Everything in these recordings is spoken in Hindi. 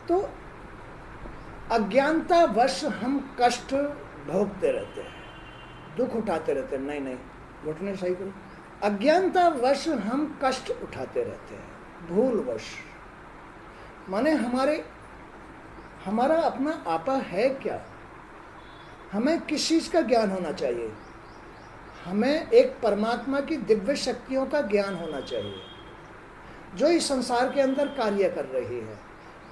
तो अज्ञानतावश हम कष्ट भोगते रहते हैं, दुख उठाते रहते हैं। नहीं, घुटने सही करो। अज्ञानतावश हम कष्ट उठाते रहते हैं, भूलवश। माने हमारा अपना आपा है क्या? हमें किस चीज़ का ज्ञान होना चाहिए? हमें एक परमात्मा की दिव्य शक्तियों का ज्ञान होना चाहिए जो इस संसार के अंदर कार्य कर रही है।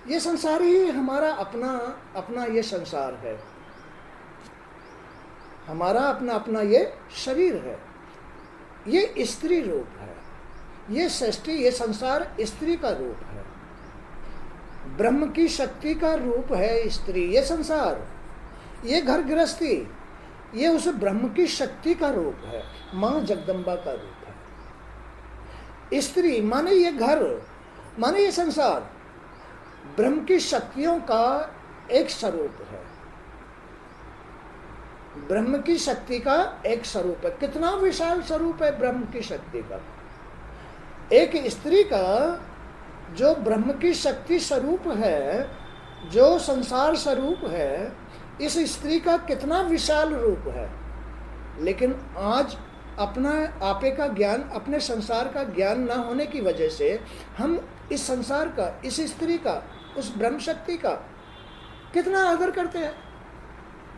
ये संसार ही हमारा अपना ये संसार है, हमारा अपना ये शरीर है, ये स्त्री रूप है, ये सृष्टि, ये संसार स्त्री का रूप है, ब्रह्म की शक्ति का रूप है स्त्री। ये संसार, ये घर गृहस्थी, ये उस ब्रह्म की शक्ति का रूप है, माँ जगदम्बा का रूप है। स्त्री माने ये घर, माने ये संसार ब्रह्म की शक्तियों का एक स्वरूप है, ब्रह्म की शक्ति का एक स्वरूप है। कितना विशाल स्वरूप है ब्रह्म की शक्ति का। एक स्त्री का जो ब्रह्म की शक्ति स्वरूप है, जो संसार स्वरूप है, इस स्त्री का कितना विशाल रूप है। लेकिन आज अपना आपे का ज्ञान, अपने संसार का ज्ञान न होने की वजह से हम इस संसार का, इस स्त्री का, उस ब्रह्म शक्ति का कितना आदर करते हैं।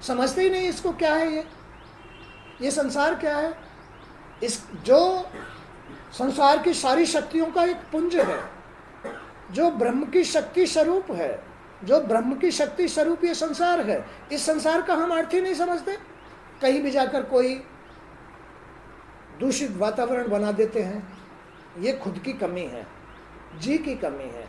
समझते ही नहीं इसको क्या है, ये संसार क्या है। इस जो संसार की सारी शक्तियों का एक पुंज है, जो ब्रह्म की शक्ति स्वरूप है, जो ब्रह्म की शक्ति स्वरूप ये संसार है, इस संसार का हम अर्थ ही नहीं समझते। कहीं भी जाकर कोई दूषित वातावरण बना देते हैं, ये खुद की कमी है, जी की कमी है।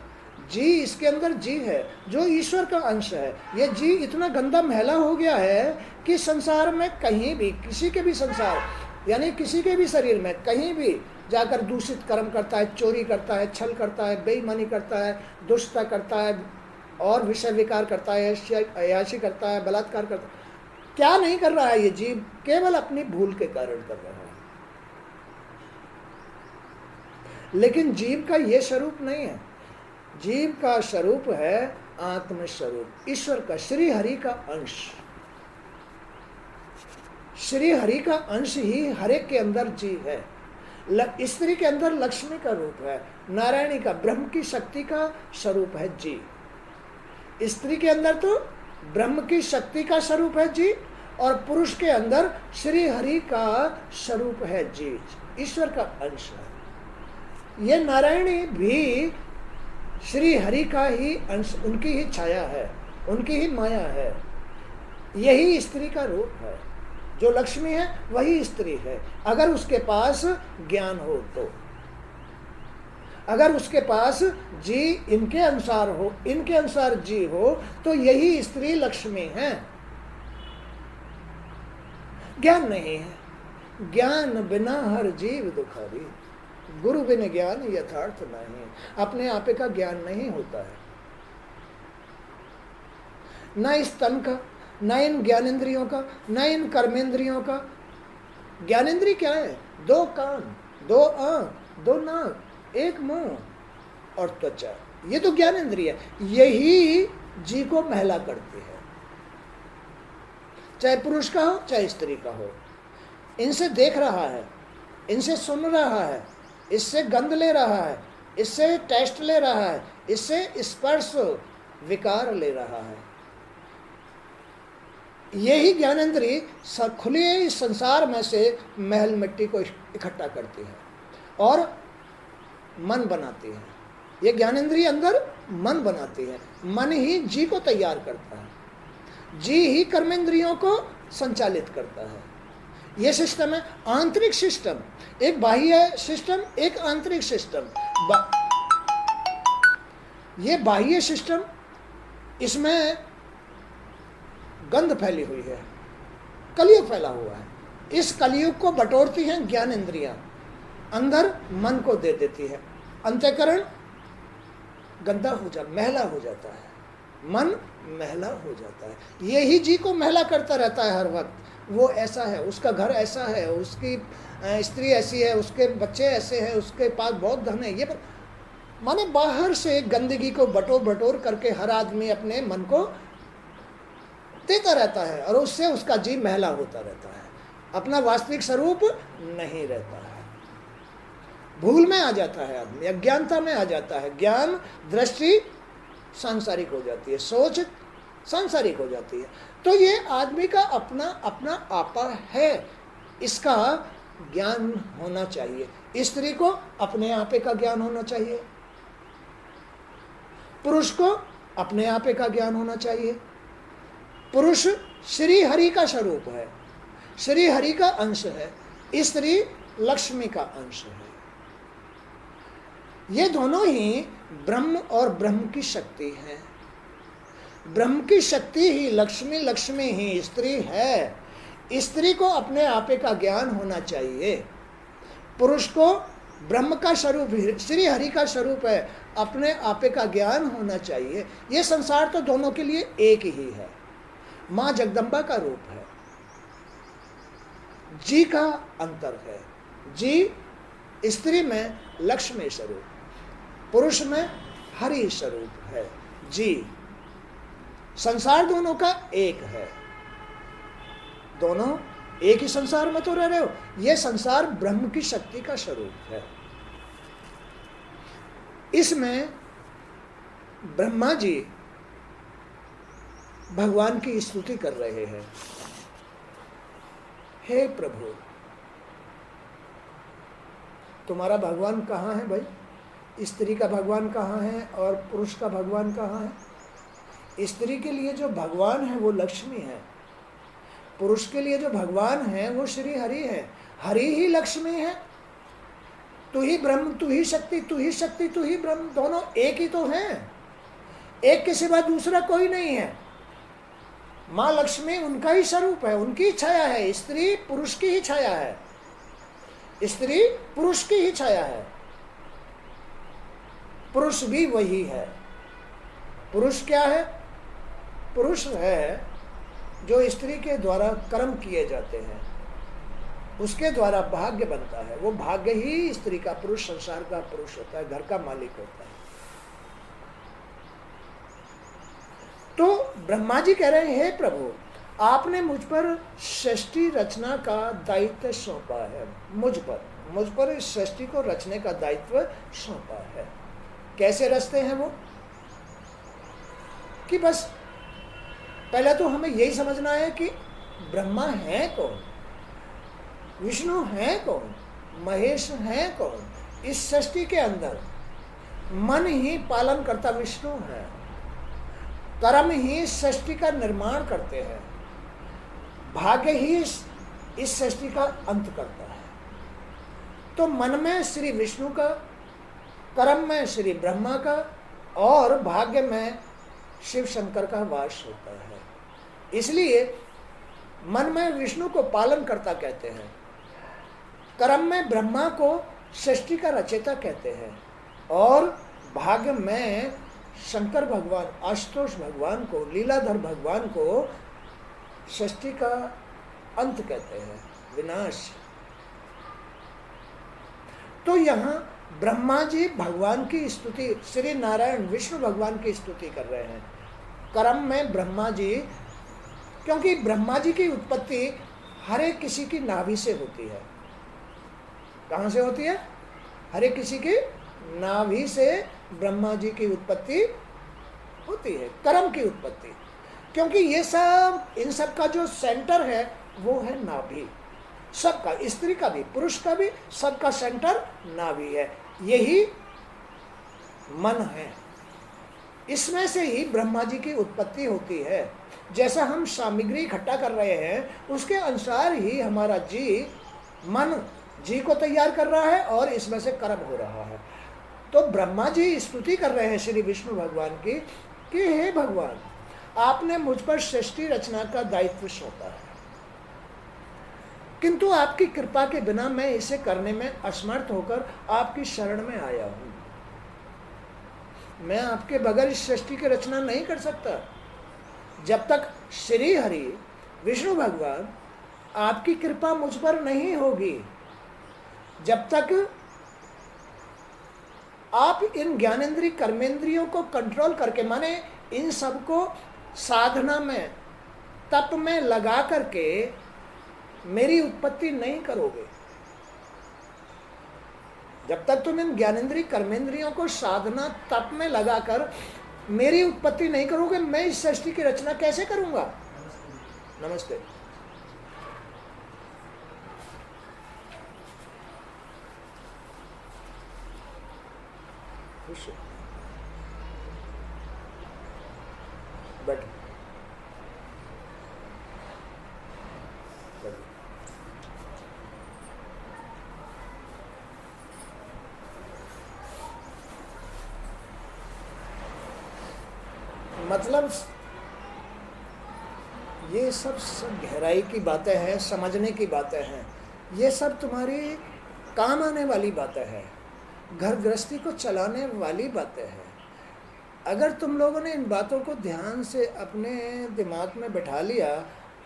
जी, इसके अंदर जी है जो ईश्वर का अंश है। ये जी इतना गंदा मैला हो गया है कि संसार में कहीं भी, किसी के भी संसार यानी किसी के भी शरीर में कहीं भी जाकर दूषित कर्म करता है, चोरी करता है, छल करता है, बेईमानी करता है, दुष्टता करता है और विषय विकार करता है, अयाशी करता है, बलात्कार करता है। क्या नहीं कर रहा है ये जीव? केवल अपनी भूल के कारण कर रहा है। लेकिन जीव का ये स्वरूप नहीं है। जीव का स्वरूप है आत्म स्वरूप, ईश्वर का, श्री हरि का अंश। श्री हरि का अंश ही हर एक के अंदर जीव है। स्त्री के अंदर लक्ष्मी का रूप है, नारायणी का, ब्रह्म की शक्ति का स्वरूप है जी। स्त्री के अंदर तो ब्रह्म की शक्ति का स्वरूप है जी, और पुरुष के अंदर श्री हरि का स्वरूप है जी, ईश्वर का अंश है। ये नारायणी भी श्री हरि का ही अंश, उनकी ही छाया है, उनकी ही माया है। यही स्त्री का रूप है। जो लक्ष्मी है वही स्त्री है, अगर उसके पास ज्ञान हो तो। अगर उसके पास जी इनके अनुसार हो, इनके अनुसार जी हो, तो यही स्त्री लक्ष्मी है। ज्ञान नहीं है, ज्ञान बिना हर जीव दुखारी, गुरु बिन ज्ञान यथार्थ नहीं। अपने आपे का ज्ञान नहीं होता है, न इस तन का, न इन ज्ञानेंद्रियों का, न इन कर्मेंद्रियों का। ज्ञानेंद्रिय क्या है? 2 कान, 2 आंख, 2 नाक, 1 मुंह और त्वचा, ये तो ज्ञानेंद्रिय है। यही जी को महिला करती है, चाहे पुरुष का हो चाहे स्त्री का हो। इनसे देख रहा है, इनसे सुन रहा है, इससे गंध ले रहा है, इससे टेस्ट ले रहा है, इससे स्पर्श विकार ले रहा है। यही ज्ञानेंद्रिय खुले इस संसार में से महल मिट्टी को इकट्ठा करती है और मन बनाती है। ये ज्ञानेंद्रिय अंदर मन बनाती है, मन ही जी को तैयार करता है, जी ही कर्मेंद्रियों को संचालित करता है। ये सिस्टम है आंतरिक सिस्टम, एक बाह्य सिस्टम, एक आंतरिक सिस्टम। ये बाह्य सिस्टम, इसमें गंध फैली हुई है, कलयुग फैला हुआ है। इस कलयुग को बटोरती हैं ज्ञानेंद्रियां, अंदर मन को दे देती है। अंतःकरण गंदा हो जाता, मैला हो जाता है, मन मैला हो जाता है। यही जी को मैला करता रहता है हर वक्त। वो ऐसा है, उसका घर ऐसा है, उसकी स्त्री ऐसी है, उसके बच्चे ऐसे हैं, उसके पास बहुत धन है। ये माने बाहर से गंदगी को बटोर बटोर करके हर आदमी अपने मन को देता रहता है और उससे उसका जीव मैला होता रहता है, अपना वास्तविक स्वरूप नहीं रहता है। भूल में आ जाता है आदमी, अज्ञानता में आ जाता है। ज्ञान दृष्टि सांसारिक हो जाती है, सोच सांसारिक हो जाती है। तो ये आदमी का अपना अपना आपा है, इसका ज्ञान होना चाहिए। स्त्री को अपने आपे का ज्ञान होना चाहिए, पुरुष को अपने आपे का ज्ञान होना चाहिए। पुरुष श्री हरि का स्वरूप है, श्री हरि का अंश है, स्त्री लक्ष्मी का अंश है। ये दोनों ही ब्रह्म और ब्रह्म की शक्ति है। ब्रह्म की शक्ति ही लक्ष्मी, लक्ष्मी ही स्त्री है। स्त्री को अपने आपे का ज्ञान होना चाहिए, पुरुष को ब्रह्म का स्वरूप श्री हरि का स्वरूप है, अपने आपे का ज्ञान होना चाहिए। ये संसार तो दोनों के लिए एक ही है, माँ जगदम्बा का रूप है। जी का अंतर है, जी स्त्री में लक्ष्मी स्वरूप, पुरुष में हरि स्वरूप है। जी संसार दोनों का एक है, दोनों एक ही संसार में तो रह रहे हो। यह संसार ब्रह्म की शक्ति का स्वरूप है। इसमें ब्रह्मा जी भगवान की स्तुति कर रहे हैं, हे प्रभु तुम्हारा भगवान कहाँ है भाई? स्त्री का भगवान कहाँ है और पुरुष का भगवान कहाँ है? स्त्री के लिए जो भगवान है वो लक्ष्मी है, पुरुष के लिए जो भगवान है वो श्री हरि है। हरि ही लक्ष्मी है, तू ही ब्रह्म, तू ही शक्ति, तू ही शक्ति, तू ही ब्रह्म, दोनों एक ही तो हैं। एक के सिवा दूसरा कोई नहीं है। माँ लक्ष्मी उनका ही स्वरूप है, उनकी ही छाया है। स्त्री पुरुष की ही छाया है, स्त्री पुरुष की ही छाया है, पुरुष भी वही है। पुरुष क्या है? पुरुष है जो स्त्री के द्वारा कर्म किए जाते हैं, उसके द्वारा भाग्य बनता है। वो भाग्य ही स्त्री का, पुरुष संसार का पुरुष होता है, घर का मालिक होता है। तो ब्रह्मा जी कह रहे हैं, हे प्रभु आपने मुझ पर सृष्टि रचना का दायित्व सौंपा है। मुझ पर इस सृष्टि को रचने का दायित्व सौंपा है। कैसे रचते हैं वो? कि बस पहले तो हमें यही समझना है कि ब्रह्मा है कौन, विष्णु है कौन, महेश है कौन। इस सृष्टि के अंदर मन ही पालन करता विष्णु है, कर्म ही सृष्टि का निर्माण करते हैं, भाग्य ही इस सृष्टि का अंत करता है। तो मन में श्री विष्णु का, कर्म में श्री ब्रह्मा का और भाग्य में शिव शंकर का वास होता है। इसलिए मन में विष्णु को पालन करता कहते हैं, कर्म में ब्रह्मा को सृष्टि का रचयिता कहते हैं और भाग्य में शंकर भगवान, आशुतोष भगवान को, लीलाधर भगवान को सृष्टि का अंत कहते हैं, विनाश। तो यहाँ ब्रह्मा जी भगवान की स्तुति, श्री नारायण विष्णु भगवान की स्तुति कर रहे हैं। कर्म में ब्रह्मा जी, क्योंकि ब्रह्मा जी की उत्पत्ति हर एक किसी की नाभि से होती है। कहाँ से होती है? हर एक किसी की नाभि से ब्रह्मा जी की उत्पत्ति होती है, कर्म की उत्पत्ति। क्योंकि ये सब, इन सब का जो सेंटर है वो है नाभि। सबका, स्त्री का भी पुरुष का भी, सबका सेंटर नाभि है, यही मन है। इसमें से ही ब्रह्मा जी की उत्पत्ति होती है। जैसा हम सामग्री इकट्ठा कर रहे हैं उसके अनुसार ही हमारा जी, मन जी को तैयार कर रहा है और इसमें से कर्म हो रहा है। तो ब्रह्मा जी स्तुति कर रहे हैं श्री विष्णु भगवान की कि हे भगवान आपने मुझ पर सृष्टि रचना का दायित्व सौंपा है, किंतु आपकी कृपा के बिना मैं इसे करने में असमर्थ होकर आपकी शरण में आया हूं। मैं आपके बगैर इस सृष्टि की रचना नहीं कर सकता। जब तक श्री हरि विष्णु भगवान आपकी कृपा मुझ पर नहीं होगी, जब तक आप इन ज्ञानेंद्रिय कर्मेंद्रियों को कंट्रोल करके, माने इन सबको साधना में, तप में लगा करके मेरी उत्पत्ति नहीं करोगे। जब तक तुम इन ज्ञानेंद्रिय कर्मेंद्रियों को साधना तप में लगाकर मेरी उत्पत्ति नहीं करोगे, मैं इस सृष्टि की रचना कैसे करूंगा? नमस्ते। बट मतलब ये सब गहराई की बातें हैं, समझने की बातें हैं। ये सब तुम्हारी काम आने वाली बातें हैं, घर गृहस्थी को चलाने वाली बातें हैं। अगर तुम लोगों ने इन बातों को ध्यान से अपने दिमाग में बैठा लिया,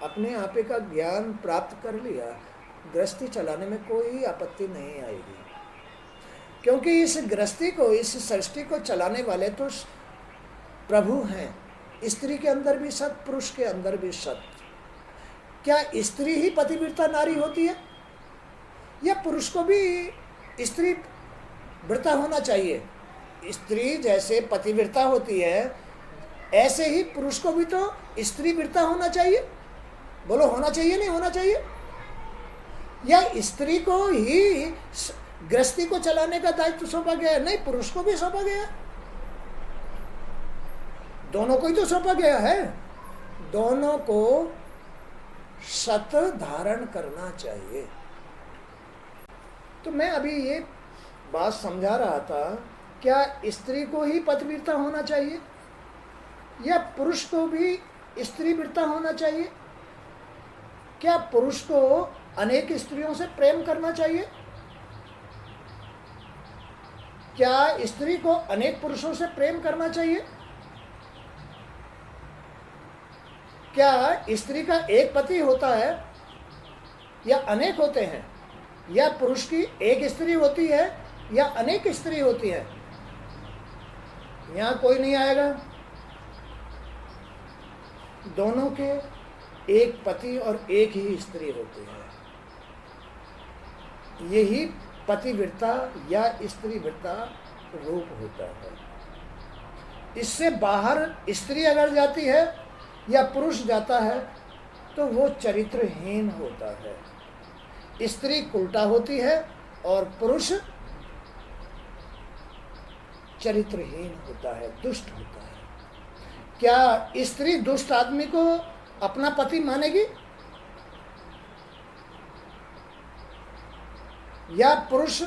अपने आपे का ज्ञान प्राप्त कर लिया, गृहस्थी चलाने में कोई आपत्ति नहीं आएगी। क्योंकि इस गृहस्थी को, इस सृष्टि को चलाने वाले तो प्रभु हैं। स्त्री के अंदर भी सत, पुरुष के अंदर भी सत। क्या स्त्री ही पतिव्रता नारी होती है, या पुरुष को भी स्त्री व्रता होना चाहिए? स्त्री जैसे पतिव्रता होती है, ऐसे ही पुरुष को भी तो स्त्री व्रता होना चाहिए। बोलो, होना चाहिए नहीं होना चाहिए? या स्त्री को ही गृहस्थी को चलाने का दायित्व सौंपा गया है? नहीं, पुरुष को भी सौंपा गया है। दोनों को ही तो सौंपा गया है। दोनों को सत धारण करना चाहिए। तो मैं अभी ये बात समझा रहा था, क्या स्त्री को ही पतिव्रता होना चाहिए, या पुरुष को भी स्त्री व्रता होना चाहिए? क्या पुरुष को अनेक स्त्रियों से प्रेम करना चाहिए? क्या स्त्री को अनेक पुरुषों से प्रेम करना चाहिए? क्या स्त्री का एक पति होता है या अनेक होते हैं? या पुरुष की एक स्त्री होती है या अनेक स्त्री होती है? यहाँ कोई नहीं आएगा। दोनों के एक पति और एक ही स्त्री होती है। यही पतिव्रता या स्त्रीव्रता रूप होता है। इससे बाहर स्त्री अगर जाती है या पुरुष जाता है तो वो चरित्रहीन होता है। स्त्री उल्टा होती है और पुरुष चरित्रहीन होता है, दुष्ट होता है। क्या स्त्री दुष्ट आदमी को अपना पति मानेगी? या पुरुष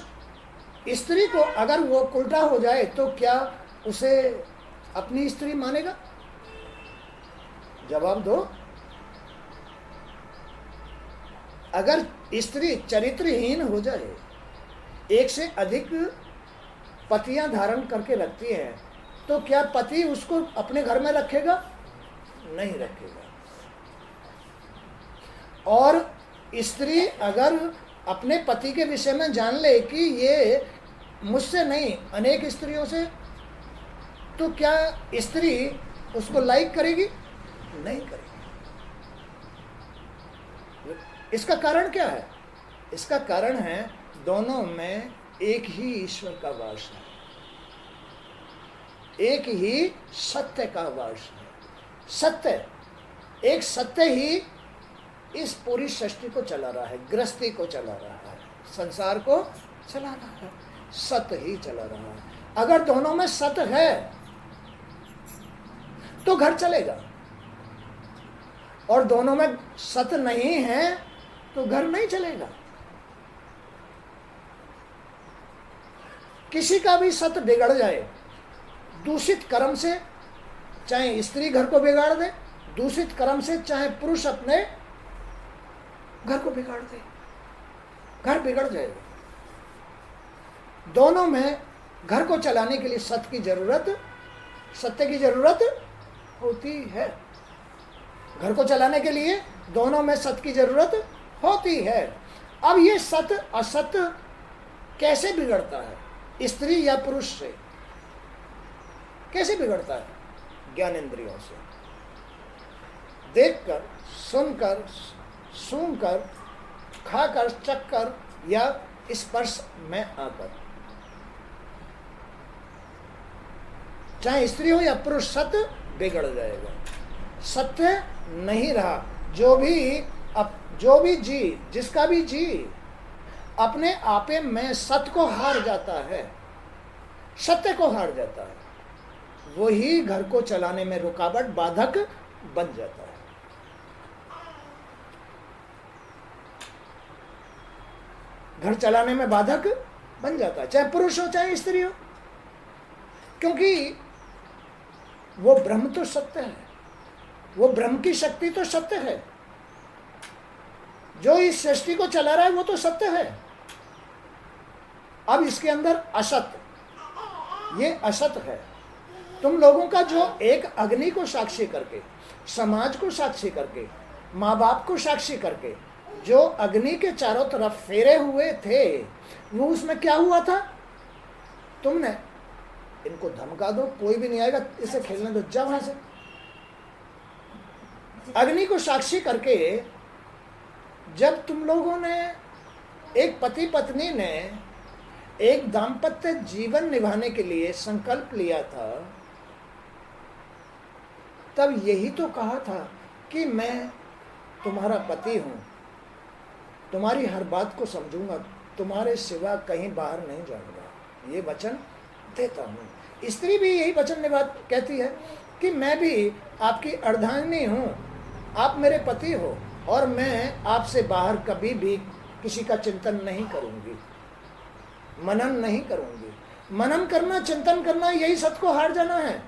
स्त्री को अगर वो उल्टा हो जाए तो क्या उसे अपनी स्त्री मानेगा? जवाब दो। अगर स्त्री चरित्रहीन हो जाए, एक से अधिक पतियां धारण करके रखती हैं, तो क्या पति उसको अपने घर में रखेगा? नहीं रखेगा। और स्त्री अगर अपने पति के विषय में जान ले कि ये मुझसे नहीं अनेक स्त्रियों से, तो क्या स्त्री उसको लाइक करेगी? नहीं करेगी। इसका कारण क्या है? इसका कारण है दोनों में एक ही ईश्वर का वास है, एक ही सत्य का वास है। सत्य, एक सत्य ही इस पूरी सृष्टि को चला रहा है, गृहस्थी को चला रहा है, संसार को चला रहा है। सत्य ही चला रहा है। अगर दोनों में सत्य है तो घर चलेगा, और दोनों में सत्य नहीं है तो घर नहीं चलेगा। किसी का भी सत्य बिगड़ जाए दूषित कर्म से, चाहे स्त्री घर को बिगाड़ दे, दूषित कर्म से चाहे पुरुष अपने घर को बिगाड़ दे, घर बिगड़ जाएगा। दोनों में घर को चलाने के लिए सत्य की जरूरत, सत्य की जरूरत होती है। घर को चलाने के लिए दोनों में सत्य की जरूरत होती है। अब ये सत्य असत्य कैसे बिगड़ता है? स्त्री या पुरुष से। कैसे बिगड़ता है? ज्ञानेंद्रियों से, देखकर, सुनकर, सूंघकर, खाकर, चखकर या स्पर्श में आकर। चाहे स्त्री हो या पुरुष, सत्य बिगड़ जाएगा, सत्य नहीं रहा। जो भी जी, जिसका भी जी अपने आपे में सत्य को हार जाता है, सत्य को हार जाता है, वही घर को चलाने में रुकावट, बाधक बन जाता है। घर चलाने में बाधक बन जाता है, चाहे पुरुष हो चाहे स्त्री हो, क्योंकि वो ब्रह्म तो सत्य है, वो ब्रह्म की शक्ति तो सत्य है, जो इस सृष्टि को चला रहा है वो तो सत्य है। अब इसके अंदर असत, ये असत है। तुम लोगों का जो एक अग्नि को साक्षी करके, समाज को साक्षी करके, माँ बाप को साक्षी करके जो अग्नि के चारों तरफ फेरे हुए थे, वो उसमें क्या हुआ था? तुमने इनको धमका दो, कोई भी नहीं आएगा, इसे खेलने दो, जा वहां से। अग्नि को साक्षी करके जब तुम लोगों ने, एक पति पत्नी ने एक दाम्पत्य जीवन निभाने के लिए संकल्प लिया था, तब यही तो कहा था कि मैं तुम्हारा पति हूं, तुम्हारी हर बात को समझूंगा, तुम्हारे सिवा कहीं बाहर नहीं जाऊंगा, ये वचन देता हूं। स्त्री भी यही वचन निभा कहती है कि मैं भी आपकी अर्धांगिनी हूं, आप मेरे पति हो और मैं आपसे बाहर कभी भी किसी का चिंतन नहीं करूंगी, मनन नहीं करूंगी। मनन करना, चिंतन करना, यही सत्य को हार जाना है।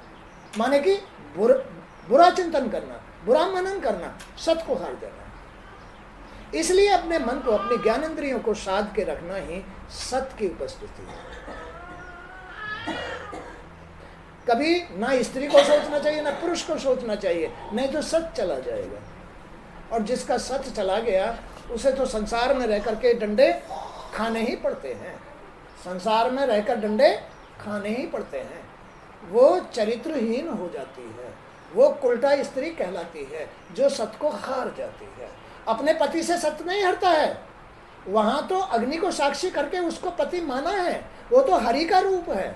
माने कि बुरा चिंतन करना, बुरा मनन करना, सत्य को हार जाना है। इसलिए अपने मन को, अपने ज्ञानेंद्रियों को साध के रखना ही सत्य की उपस्थिति है। कभी ना स्त्री को सोचना चाहिए ना पुरुष को सोचना चाहिए, नहीं तो सत्य चला जाएगा। और जिसका सत्य चला गया उसे तो संसार में रह करके डंडे खाने ही पड़ते हैं, संसार में रहकर डंडे खाने ही पड़ते हैं। वो चरित्रहीन हो जाती है, वो उल्टा स्त्री कहलाती है जो सत्य को हार जाती है। अपने पति से सत्य नहीं हरता है, वहां तो अग्नि को साक्षी करके उसको पति माना है, वो तो हरि का रूप है।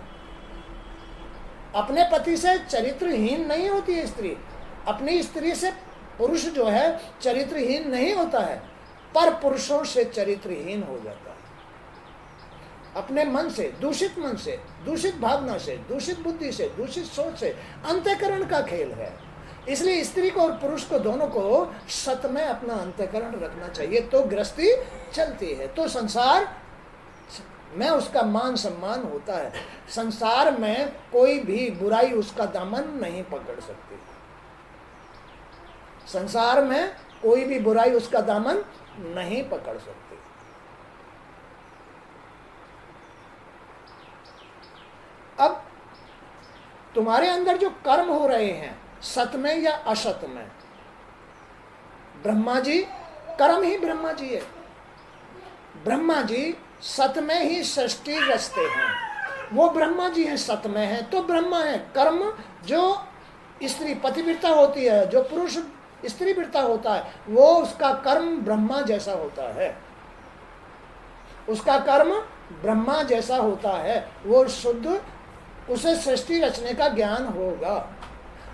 अपने पति से चरित्रहीन नहीं होती है स्त्री, अपनी स्त्री से पुरुष जो है चरित्रहीन नहीं होता है, पर पुरुषों से चरित्रहीन हो जाता है। अपने मन से, दूषित भावना से, दूषित बुद्धि से, दूषित सोच से, अंतःकरण का खेल है। इसलिए स्त्री को और पुरुष को, दोनों को सत्य में अपना अंतःकरण रखना चाहिए, तो गृहस्थी चलती है, तो संसार में उसका मान सम्मान होता है। संसार में कोई भी बुराई उसका दामन नहीं पकड़ सकती, संसार में कोई भी बुराई उसका दामन नहीं पकड़ सकती। अब तुम्हारे अंदर जो कर्म हो रहे हैं, सत में या असत में, ब्रह्मा जी, कर्म ही ब्रह्मा जी है। ब्रह्मा जी सत में ही सृष्टि रचते हैं, वो ब्रह्मा जी हैं, सत में है तो ब्रह्मा है। कर्म जो स्त्री पतिव्रता होती है, जो पुरुष स्त्री वृत्ता होता है, वो उसका कर्म ब्रह्मा जैसा होता है, उसका कर्म ब्रह्मा जैसा होता है। वो शुद्ध, उसे सृष्टि रचने का ज्ञान होगा,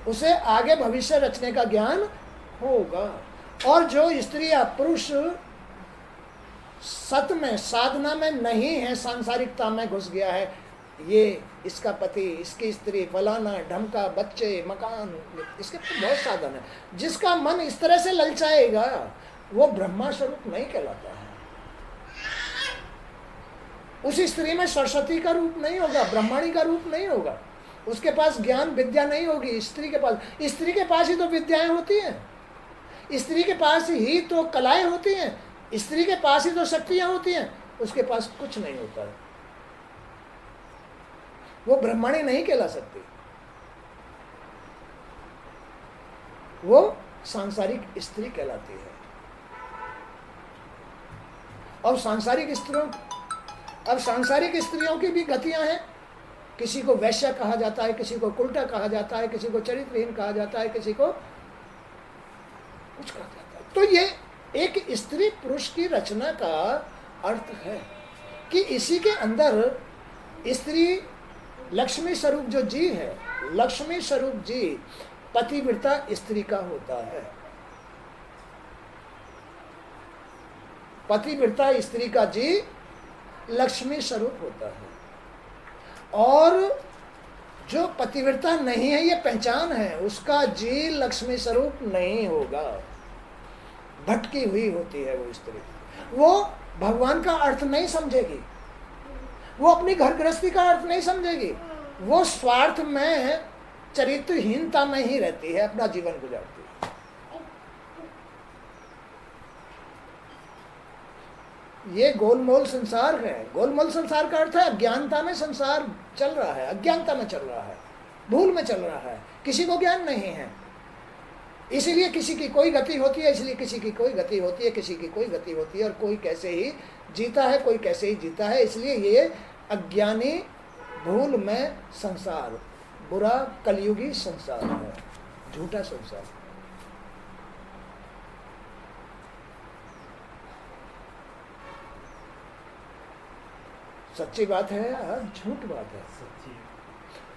उसे आगे भविष्य रचने का ज्ञान होगा। और जो स्त्री या पुरुष सत में, साधना में नहीं है, सांसारिकता में घुस गया है, ये इसका पति, इसकी स्त्री, फलाना, ढमका, बच्चे, मकान, इसके बहुत साधन है, जिसका मन इस तरह से ललचाएगा वो ब्रह्मा स्वरूप नहीं कहलाता है। उस स्त्री में सरस्वती का रूप नहीं होगा, ब्रह्माणी का रूप नहीं होगा, उसके पास ज्ञान विद्या नहीं होगी। स्त्री के पास ही तो विद्याएं होती हैं, स्त्री के पास ही तो कलाएं होती हैं, स्त्री के पास ही तो शक्तियां होती हैं, उसके पास कुछ नहीं होता है, वो ब्रह्माणी नहीं कहला सकती, वो सांसारिक स्त्री कहलाती है। और सांसारिक स्त्रियों अब सांसारिक स्त्रियों की भी गतियां हैं, किसी को वैश्य कहा जाता है, किसी को उल्टा कहा जाता है, किसी को चरित्रहीन कहा जाता है, किसी को कुछ कहा जाता है। तो ये एक स्त्री पुरुष की रचना का अर्थ है कि इसी के अंदर स्त्री लक्ष्मी स्वरूप जो जी है, लक्ष्मी स्वरूप जी पतिव्रता स्त्री का होता है। पतिव्रता स्त्री का जी लक्ष्मी स्वरूप होता है। और जो पतिव्रता नहीं है, ये पहचान है, उसका जी लक्ष्मी स्वरूप नहीं होगा, भटकी हुई होती है वो स्त्री। वो भगवान का अर्थ नहीं समझेगी, वो अपनी घर गृहस्थी का अर्थ नहीं समझेगी, वो स्वार्थ में चरित्रहीनता में ही रहती है, अपना जीवन गुजारती है। ये गोलमोल संसार है। गोलमोल संसार का अर्थ है अज्ञानता में संसार चल रहा है, अज्ञानता में चल रहा है, भूल में चल रहा है, किसी को ज्ञान नहीं है, इसीलिए किसी की कोई गति होती है, इसलिए किसी की कोई गति होती है, किसी की कोई गति होती है, और कोई कैसे ही जीता है, कोई कैसे ही जीता है। इसलिए ये अज्ञानी भूल में संसार, बुरा कलयुगी संसार है, झूठा संसार। सच्ची बात है या झूठ बात है?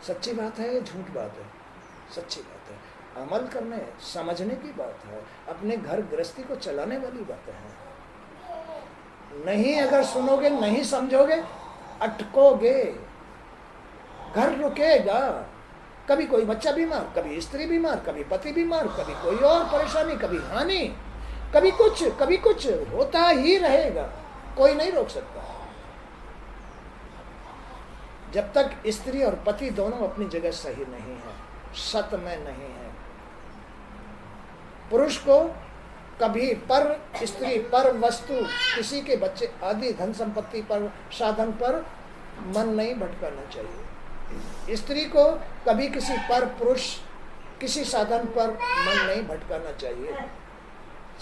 सच्ची बात है, झूठ बात है, सच्ची बात है। अमल करने समझने की बात है, अपने घर गृहस्थी को चलाने वाली बातें हैं। नहीं अगर सुनोगे, नहीं समझोगे, अटकोगे, घर रुकेगा। कभी कोई बच्चा बीमार, कभी स्त्री बीमार, कभी पति बीमार, कभी कोई और परेशानी, कभी हानि, कभी कुछ होता ही रहेगा, कोई नहीं रोक सकता। जब तक स्त्री और पति दोनों अपनी जगह सही नहीं है, सत में नहीं है। पुरुष को कभी पर स्त्री, पर वस्तु, किसी के बच्चे आदि धन संपत्ति पर, साधन पर मन नहीं भटकाना चाहिए। स्त्री को कभी किसी पर पुरुष, किसी साधन पर मन नहीं भटकाना चाहिए।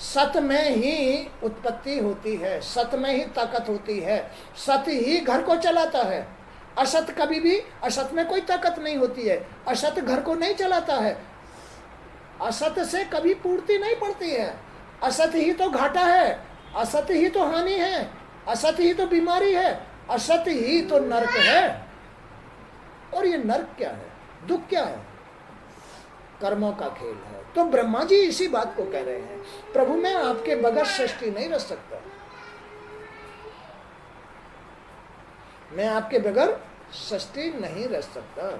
सत में ही उत्पत्ति होती है, सत में ही ताकत होती है, सत ही घर को चलाता है। असत कभी भी, असत में कोई ताकत नहीं होती है, असत घर को नहीं चलाता है, असत से कभी पूर्ति नहीं पड़ती है, असत ही तो घाटा है, असत ही तो हानि है, असत ही तो बीमारी है, असत ही तो नरक है। और ये नरक क्या है, दुख क्या है? कर्मों का खेल है। तो ब्रह्मा जी इसी बात को कह रहे हैं, प्रभु मैं आपके बगैर सृष्टि नहीं रच सकता, मैं आपके बगैर सृष्टि नहीं रच सकता।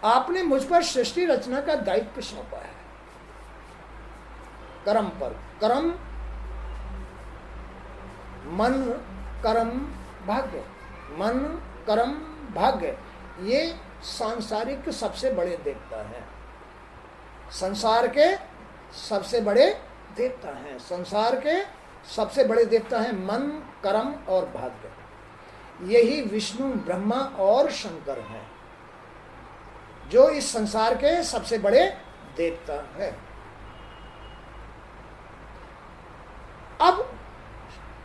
आपने मुझ पर सृष्टि रचना का दायित्व सौंपा है। कर्म पर, कर्म मन, कर्म, भाग्य, मन, कर्म, भाग्य, ये सांसारिक सबसे बड़े देवता हैं, संसार के सबसे बड़े देवता हैं। संसार के सबसे बड़े देवता हैं मन, कर्म और भाग्य। यही विष्णु, ब्रह्मा और शंकर हैं, जो इस संसार के सबसे बड़े देवता हैं। अब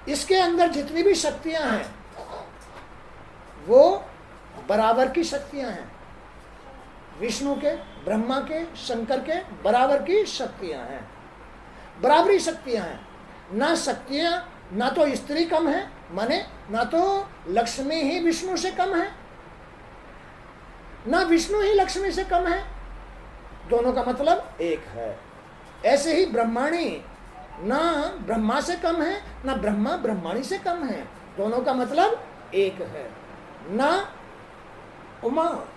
इसके अंदर जितनी भी शक्तियां हैं वो बराबर की शक्तियां हैं। विष्णु के, ब्रह्मा के, शंकर के बराबर की शक्तियां हैं, बराबरी शक्तियां हैं। ना शक्तियां, ना तो स्त्री कम है, माने ना तो लक्ष्मी ही विष्णु से कम है, ना विष्णु ही लक्ष्मी से कम है, दोनों का मतलब एक है। ऐसे ही ब्रह्माणी ना ब्रह्मा से कम है, ना ब्रह्मा ब्रह्माणी से कम है, दोनों का मतलब एक है। ना उमा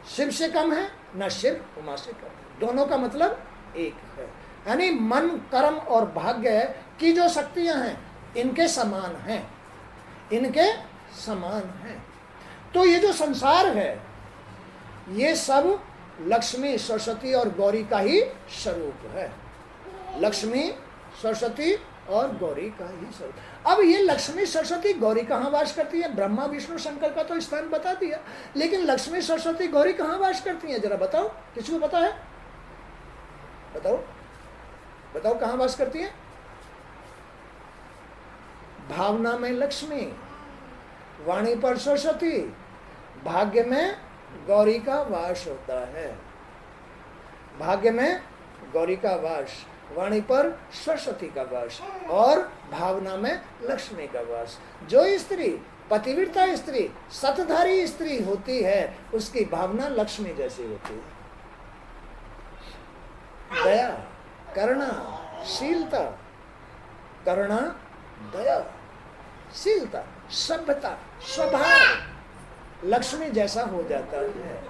शिव से कम है, ना शिव उमा से कम है, दोनों का मतलब एक है। यानी मन, कर्म और भाग्य की जो शक्तियां हैं इनके समान हैं, इनके समान हैं। तो ये जो संसार है ये सब लक्ष्मी, सरस्वती और गौरी का ही स्वरूप है। लक्ष्मी, सरस्वती और गौरी का ही स्वरूप। अब ये लक्ष्मी, सरस्वती, गौरी कहाँ वास करती है? ब्रह्मा, विष्णु, शंकर का तो स्थान बता दिया, लेकिन लक्ष्मी, सरस्वती, गौरी कहाँ वास करती हैं? जरा बताओ, किसी को पता है? बताओ बताओ, कहाँ वास करती हैं? भावना में लक्ष्मी, वाणी पर सरस्वती, भाग्य में गौरी का वास होता है। भाग्य में गौरी का वास, वाणी पर सरस्वती का वास और भावना में लक्ष्मी का वास। जो स्त्री पतिव्रता स्त्री, सतधारी स्त्री होती है, उसकी भावना लक्ष्मी जैसी होती है। दया, करुणा, शीलता, करुणा, दया, शीलता, सभ्यता, स्वभाव लक्ष्मी जैसा हो जाता है।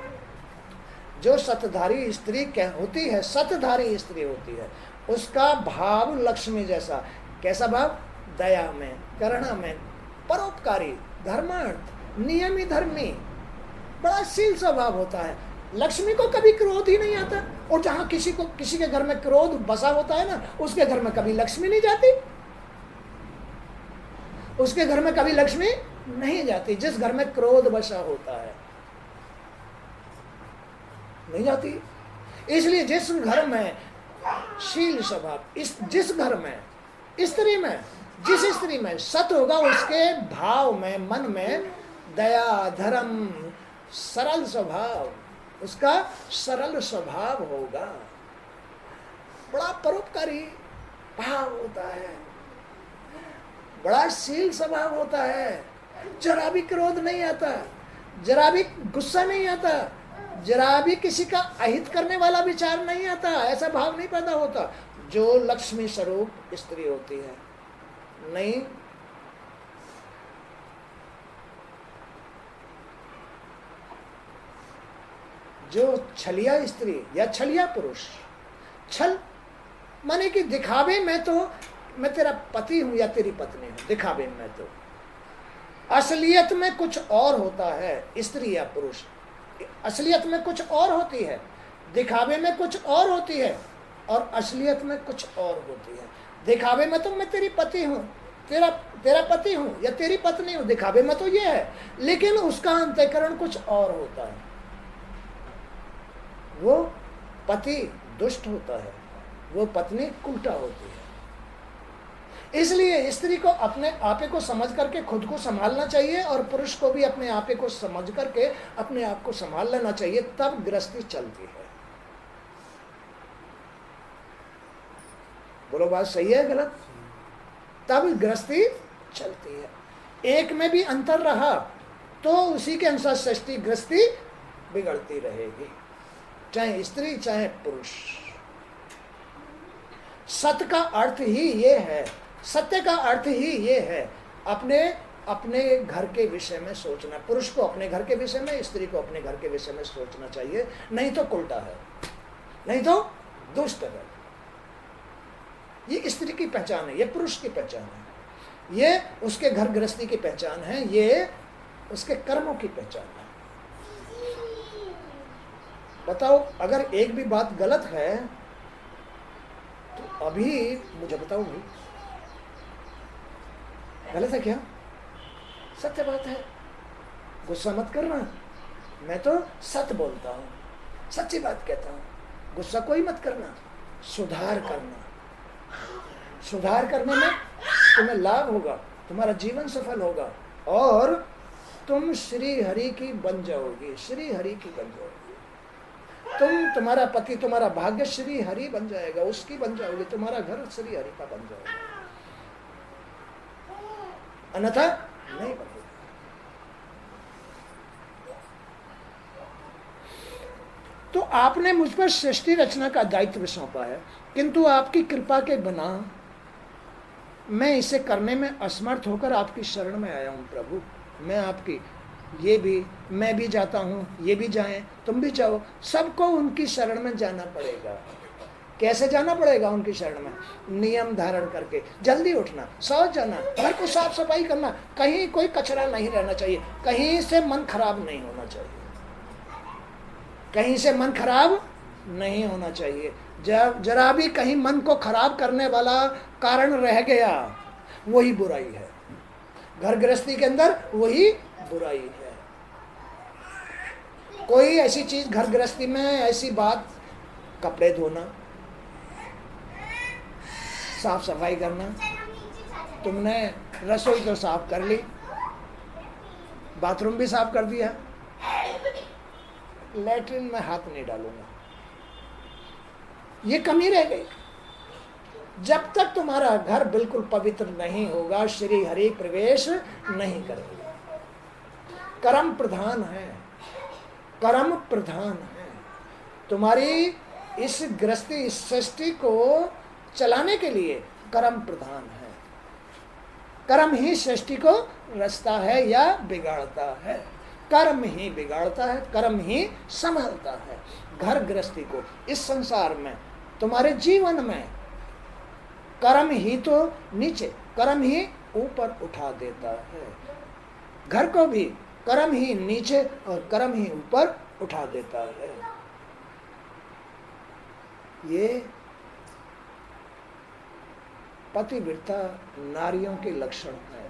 जो सतधारी स्त्री होती है, सतधारी स्त्री होती है, उसका भाव लक्ष्मी जैसा। कैसा भाव? दया में, करुणा में, परोपकारी, धर्मार्थ, नियमी धर्मी, बड़ा शील स्वभाव होता है। लक्ष्मी को कभी क्रोध ही नहीं आता, और जहां किसी के घर में क्रोध बसा होता है ना, उसके घर में कभी लक्ष्मी नहीं जाती। उसके घर में कभी लक्ष्मी नहीं जाती। जिस घर में क्रोध बसा होता है नहीं जाती। इसलिए जिस घर में शील स्वभाव, जिस घर में स्त्री में, जिस स्त्री में सत होगा, उसके भाव में, मन में दया, धर्म, सरल स्वभाव, उसका सरल स्वभाव होगा। बड़ा परोपकारी भाव होता है, बड़ा शील स्वभाव होता है। जरा भी क्रोध नहीं आता, जरा भी गुस्सा नहीं आता, जरा भी किसी का अहित करने वाला विचार नहीं आता, ऐसा भाव नहीं पैदा होता। जो लक्ष्मी स्वरूप स्त्री होती है, नहीं जो छलिया स्त्री या छलिया पुरुष, छल माने कि दिखावे में तो मैं तेरा पति हूं या तेरी पत्नी हूं, दिखावे में तो, असलियत में कुछ और होता है। स्त्री या पुरुष असलियत में कुछ और होती है, दिखावे में कुछ और होती है, और असलियत में कुछ और होती है। दिखावे में तो मैं तेरी पति हूं, तेरा पति हूं या तेरी पत्नी हूं, दिखावे में तो ये है, लेकिन उसका अंतःकरण कुछ और होता है। वो पति दुष्ट होता है, वो पत्नी कुंठा होती है। इसलिए स्त्री को अपने आपे को समझ करके खुद को संभालना चाहिए, और पुरुष को भी अपने आपे को समझ करके अपने आप को संभाल लेना चाहिए, तब गृहस्थी चलती है। बोलो बात सही है गलत? तब गृहस्थी चलती है। एक में भी अंतर रहा तो उसी के अनुसार सृष्टि गृहस्थी बिगड़ती रहेगी, चाहे स्त्री चाहे पुरुष। सत्य का अर्थ ही ये है, सत्य का अर्थ ही ये है, अपने घर के विषय में सोचना। पुरुष को अपने घर के विषय में, स्त्री को अपने घर के विषय में सोचना चाहिए, नहीं तो उल्टा है, नहीं तो दुष्ट है। ये स्त्री की पहचान है, ये पुरुष की पहचान है, ये उसके घर गृहस्थी की पहचान है, ये उसके कर्मों की पहचान है। बताओ, अगर एक भी बात गलत है तो अभी मुझे बताओ भाई, गलत है क्या? सत्य बात है, गुस्सा मत करना, मैं तो सत्य बोलता हूँ, सच्ची बात कहता हूँ, गुस्सा कोई मत करना, सुधार करना। सुधार करने में तुम्हें लाभ होगा, तुम्हारा जीवन सफल होगा, और तुम श्री हरि की बन जाओगी, श्री हरि की बन जाओगी। तुम्हारा पति, तुम्हारा भाग्य श्री हरि बन जाएगा, उसकी बन जाओगे, तुम्हारा घर श्री हरि का बन जाएगा, अन्यथा नहीं बनेगा। तो आपने मुझ पर सृष्टि रचना का दायित्व सौंपा है, किंतु आपकी कृपा के बिना मैं इसे करने में असमर्थ होकर आपकी शरण में आया हूं प्रभु। मैं आपकी, ये भी, मैं भी जाता हूं, ये भी जाएं, तुम भी जाओ, सबको उनकी शरण में जाना पड़ेगा। कैसे जाना पड़ेगा उनकी शरण में? नियम धारण करके, जल्दी उठना, शौच जाना, घर को साफ सफाई करना, कहीं कोई कचरा नहीं रहना चाहिए, कहीं से मन खराब नहीं होना चाहिए, कहीं से मन खराब नहीं होना चाहिए। जब जरा भी कहीं मन को खराब करने वाला कारण रह गया, वही बुराई है। घर गृहस्थी के अंदर वही बुराई है। कोई ऐसी चीज घर गृहस्थी में, ऐसी बात, कपड़े धोना, साफ सफाई करना, तुमने रसोई तो साफ कर ली, बाथरूम भी साफ कर दिया, लैट्रिन में हाथ नहीं डालूंगा, ये कमी रह गई। जब तक तुम्हारा घर बिल्कुल पवित्र नहीं होगा, श्री हरि प्रवेश नहीं करेगा। कर्म प्रधान है, कर्म प्रधान है। तुम्हारी इस गृहस्थी, इस सृष्टि को चलाने के लिए कर्म प्रधान है। कर्म ही सृष्टि को रचता है या बिगाड़ता है, कर्म ही बिगाड़ता है, कर्म ही संभालता है घर गृहस्थी को। इस संसार में, तुम्हारे जीवन में कर्म ही तो नीचे, कर्म ही ऊपर उठा देता है। घर को भी कर्म ही नीचे और कर्म ही ऊपर उठा देता है। ये पतिव्रता नारियों के लक्षण है,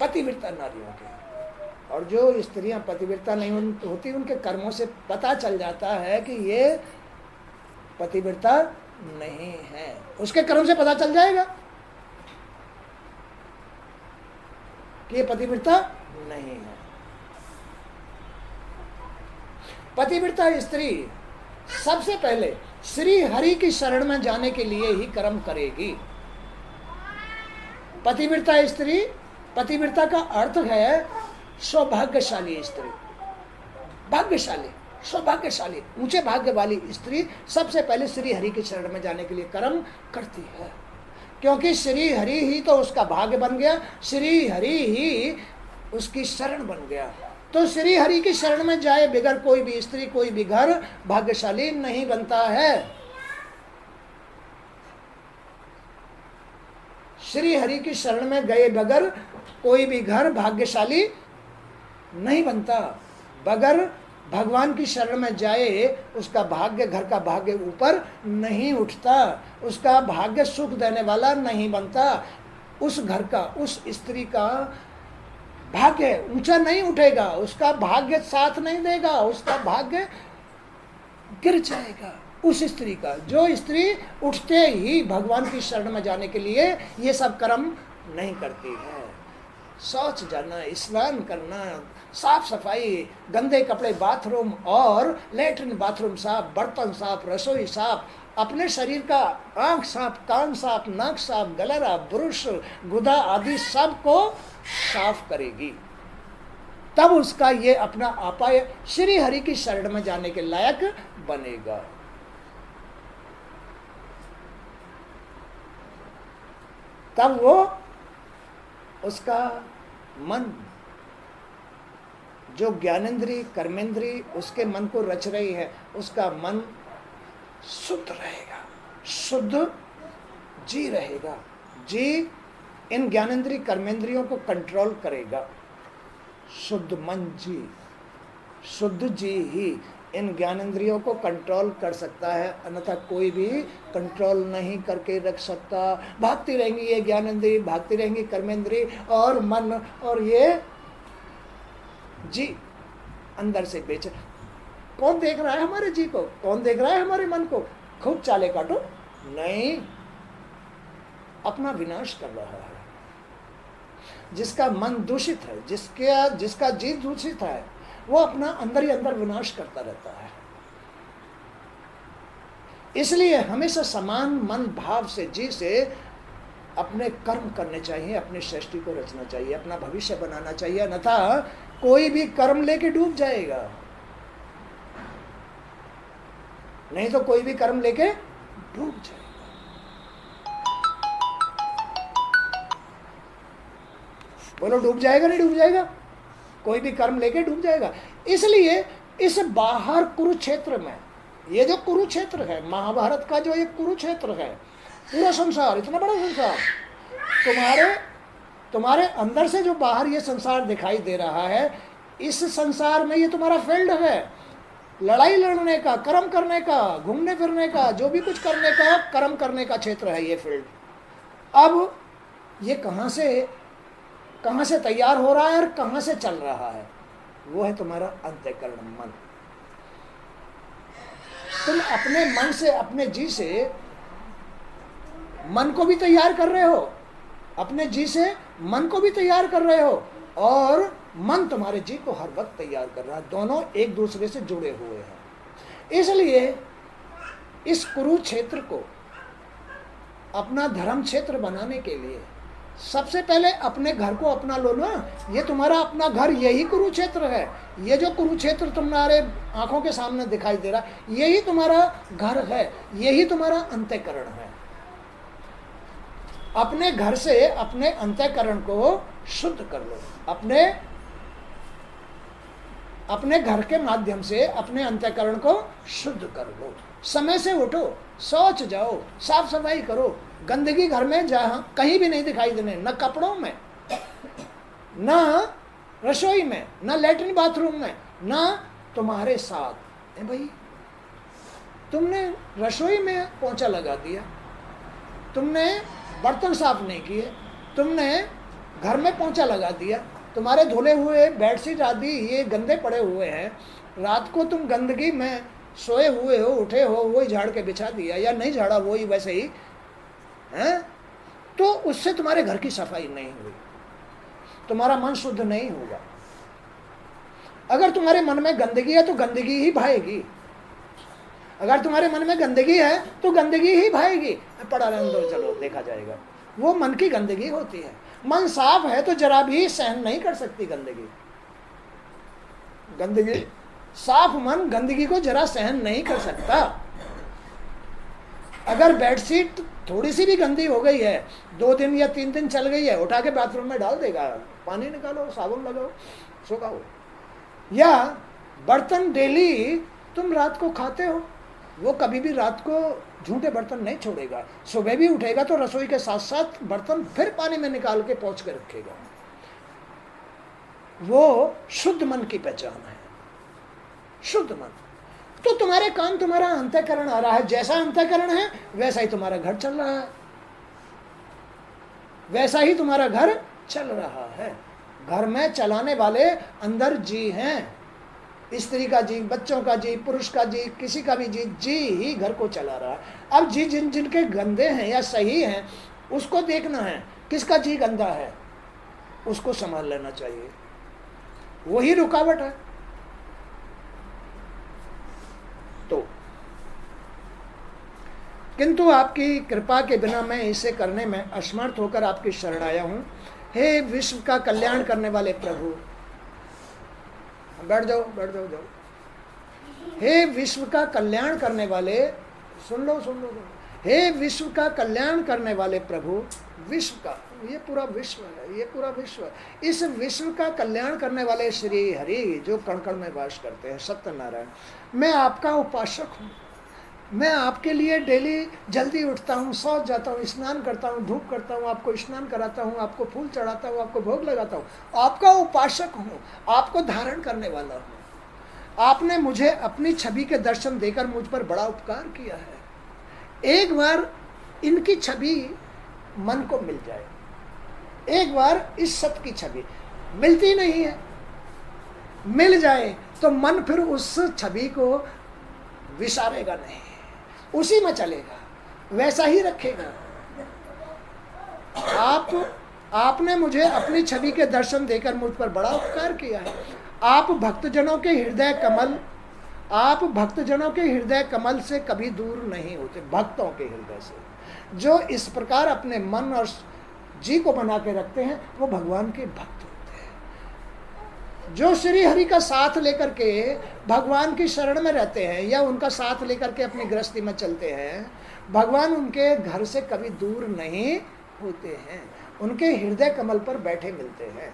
पतिव्रता नारियों के। और जो स्त्रियां पतिव्रता नहीं होती, उनके कर्मों से पता चल जाता है कि ये पतिव्रता नहीं है। उसके कर्म से पता चल जाएगा कि ये पतिव्रता नहीं है। पतिव्रता स्त्री सबसे पहले श्री हरि की शरण में जाने के लिए ही कर्म करेगी। पतिव्रता स्त्री, पतिव्रता का अर्थ है सौभाग्यशाली स्त्री, भाग्यशाली, सौभाग्यशाली, ऊंचे भाग्य वाली स्त्री सबसे पहले श्री हरि की शरण में जाने के लिए कर्म करती है। क्योंकि श्री हरि ही तो उसका भाग्य बन गया, श्री हरि ही उसकी शरण बन गया। तो श्री हरि की शरण में जाए बगैर कोई भी स्त्री, कोई भी घर भाग्यशाली नहीं बनता है। श्री हरि की शरण में गए बगैर कोई भी घर भाग्यशाली नहीं बनता। बगैर भगवान की शरण में जाए उसका भाग्य, घर का भाग्य ऊपर नहीं उठता, उसका भाग्य सुख देने वाला नहीं बनता। उस घर का, उस स्त्री का भाग्य ऊंचा नहीं उठेगा, उसका भाग्य साथ नहीं देगा, उसका भाग्य गिर जाएगा उस स्त्री का। जो स्त्री उठते ही भगवान की शरण में जाने के लिए ये सब कर्म नहीं करती है। शौच जाना, स्नान करना, साफ सफाई, गंदे कपड़े, बाथरूम और लेटरिन बाथरूम साफ, बर्तन साफ, रसोई साफ, अपने शरीर का आंख साफ, कान साफ, नाक साफ, गलरा, ब्रुश, गुदा आदि सब को साफ करेगी, तब उसका ये अपना आपा श्री हरि की शरण में जाने के लायक बनेगा। तब वो उसका मन, जो ज्ञानेंद्री कर्मेंद्री उसके मन को रच रही है, उसका मन शुद्ध रहेगा, शुद्ध जी रहेगा। जी इन ज्ञानेंद्री कर्मेंद्रियों को कंट्रोल करेगा। शुद्ध मन जी, शुद्ध जी ही इन ज्ञानेंद्रियों को कंट्रोल कर सकता है, अन्यथा कोई भी कंट्रोल नहीं करके रख सकता। भागती रहेंगी ये ज्ञानेंद्री, भागती रहेंगी कर्मेंद्री और मन, और ये जी अंदर से बेचे। कौन देख रहा है हमारे जी को, कौन देख रहा है हमारे मन को? खूब चाले काटो नहीं, अपना विनाश कर रहा है। जिसका मन दूषित है, जिसका जी दूषित है, वो अपना अंदर ही अंदर विनाश करता रहता है। इसलिए हमेशा समान मन भाव से, जी से अपने कर्म करने चाहिए, अपनी सृष्टि को रचना चाहिए, अपना भविष्य बनाना चाहिए, अन्यथा कोई भी कर्म लेके डूब जाएगा। नहीं तो कोई भी कर्म लेके डूब जाएगा। बोलो डूब जाएगा नहीं डूब जाएगा? कोई भी कर्म लेके डूब जाएगा। इसलिए इस बाहर कुरुक्षेत्र में, ये जो कुरुक्षेत्र है, महाभारत का जो ये कुरुक्षेत्र है, पूरा संसार, इतना बड़ा संसार, तुम्हारे अंदर से जो बाहर ये संसार दिखाई दे रहा है, इस संसार में ये तुम्हारा फील्ड है। लड़ाई लड़ने का, कर्म करने का, घूमने फिरने का, जो भी कुछ करने का, कर्म करने का क्षेत्र है ये फील्ड। अब ये कहाँ से तैयार हो रहा है और कहाँ से चल रहा है? वो है तुम्हारा अंतःकरण, मन। तुम अपने मन से, अपने जी से मन को भी तैयार कर रहे हो अपने जी से मन को भी तैयार कर रहे हो और मन तुम्हारे जी को हर वक्त तैयार कर रहा है। दोनों एक दूसरे से जुड़े हुए हैं। इसलिए इस कुरुक्षेत्र को अपना धर्म क्षेत्र बनाने के लिए सबसे पहले अपने घर को अपना लो ना। ये तुम्हारा अपना घर, यही कुरुक्षेत्र है। ये जो कुरुक्षेत्र तुम्हारे आंखों के सामने दिखाई दे रहा, यही तुम्हारा घर है, यही तुम्हारा अंतःकरण है। अपने घर से अपने अंतःकरण को शुद्ध कर लो। अपने घर के माध्यम से अपने अंतःकरण को शुद्ध कर लो। समय से उठो, शौच जाओ, साफ सफाई करो। गंदगी घर में जहाँ कहीं भी नहीं दिखाई देने, न कपड़ों में, न रसोई में, न लैट्रिन बाथरूम में, न तुम्हारे साथ। भाई तुमने रसोई में पोंछा लगा दिया, तुमने बर्तन साफ नहीं किए, तुमने घर में पोंछा लगा दिया, तुम्हारे धुले हुए बेडशीट आदि ये गंदे पड़े हुए हैं, रात को तुम गंदगी में सोए हुए हो, उठे हो, वही झाड़ के बिछा दिया, या नहीं झाड़ा वही वैसे ही है, तो उससे तुम्हारे घर की सफाई नहीं हुई, तुम्हारा मन शुद्ध नहीं होगा। अगर तुम्हारे मन में गंदगी है तो गंदगी ही भाएगी। अगर तुम्हारे मन में गंदगी है तो गंदगी ही भाएगी। पड़ा रहने दो, चलो देखा जाएगा। वो मन की गंदगी होती है। मन साफ है तो जरा भी सहन नहीं कर सकती गंदगी। साफ मन गंदगी को जरा सहन नहीं कर सकता। अगर बेडशीट थोड़ी सी भी गंदी हो गई है, 2 दिन या 3 दिन चल गई है, उठा के बाथरूम में डाल देगा, पानी निकालो, साबुन लगाओ, सुखाओ। या बर्तन डेली तुम रात को खाते हो, वो कभी भी रात को झूठे बर्तन नहीं छोड़ेगा। सुबह भी उठेगा तो रसोई के साथ साथ बर्तन फिर पानी में निकाल के पोंछ के रखेगा। वो शुद्ध मन की पहचान है, शुद्ध मन। तो तुम्हारे काम तुम्हारा अंतःकरण आ रहा है। जैसा अंतःकरण है वैसा ही तुम्हारा घर चल रहा है, वैसा ही तुम्हारा घर चल रहा है। घर में चलाने वाले अंदर जी हैं। स्त्री का जी, बच्चों का जी, पुरुष का जी, किसी का भी जी, जी ही घर को चला रहा है। अब जी जिनके गंदे हैं या सही हैं उसको देखना है, किसका जी गंदा है उसको संभाल लेना चाहिए, वही रुकावट है। तो किंतु आपकी कृपा के बिना मैं इसे करने में असमर्थ होकर आपकी शरण आया हूं। हे विश्व का कल्याण करने वाले प्रभु, बैठ जाओ जाओ। हे विश्व का कल्याण करने वाले, सुन लो। हे विश्व का कल्याण करने वाले प्रभु, विश्व का, ये पूरा विश्व है, ये पूरा विश्व है। इस विश्व का कल्याण करने वाले श्री हरि जो कण कण में वास करते हैं, सत्यनारायण, मैं आपका उपासक हूँ। मैं आपके लिए डेली जल्दी उठता हूँ, शौच जाता हूँ, स्नान करता हूँ, धूप करता हूँ, आपको स्नान कराता हूँ, आपको फूल चढ़ाता हूँ, आपको भोग लगाता हूँ। आपका उपासक हूँ, आपको धारण करने वाला हूँ। आपने मुझे अपनी छवि के दर्शन देकर मुझ पर बड़ा उपकार किया है। एक बार इनकी छवि मन को मिल जाए, एक बार इस सत्य की छवि मिलती नहीं है, मिल जाए तो मन फिर उस छवि को विसारेगा नहीं, उसी में चलेगा, वैसा ही रखेगा। आपने मुझे अपनी छवि के दर्शन देकर मुझ पर बड़ा उपकार किया है। आप भक्तजनों के हृदय कमल से कभी दूर नहीं होते। भक्तों के हृदय से जो इस प्रकार अपने मन और जी को बना के रखते हैं वो भगवान के भक्त होते हैं। जो श्री हरि का साथ लेकर के भगवान की शरण में रहते हैं या उनका साथ लेकर के अपनी गृहस्थी में चलते हैं, भगवान उनके घर से कभी दूर नहीं होते हैं। उनके हृदय कमल पर बैठे मिलते हैं,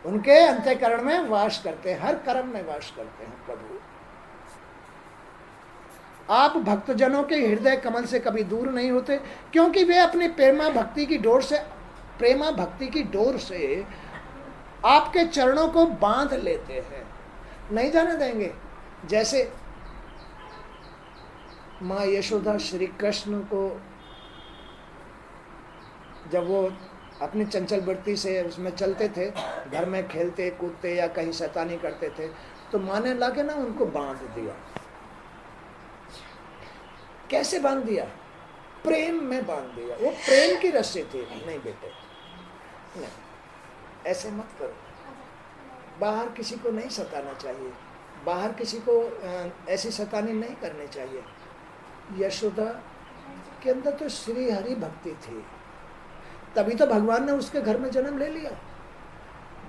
उनके अंतःकरण में वास करते हैं, हर कर्म में वास करते हैं प्रभु। आप भक्तजनों के हृदय कमल से कभी दूर नहीं होते, क्योंकि वे अपनी प्रेमा भक्ति की डोर से आपके चरणों को बांध लेते हैं, नहीं जाने देंगे। जैसे माँ यशोदा श्री कृष्ण को जब वो अपनी चंचल वृत्ति से उसमें चलते थे, घर में खेलते कूदते या कहीं शैतानी करते थे, तो माँ ने लाके ना उनको बांध दिया। कैसे बांध दिया? प्रेम में बांध दिया, वो प्रेम की रस्सी थी। नहीं बेटे, नहीं, ऐसे मत करो। बाहर किसी को नहीं सताना चाहिए, बाहर किसी को ऐसी सतानी नहीं करनी चाहिए। यशोदा के अंदर तो श्री हरि भक्ति थी, तभी तो भगवान ने उसके घर में जन्म ले लिया।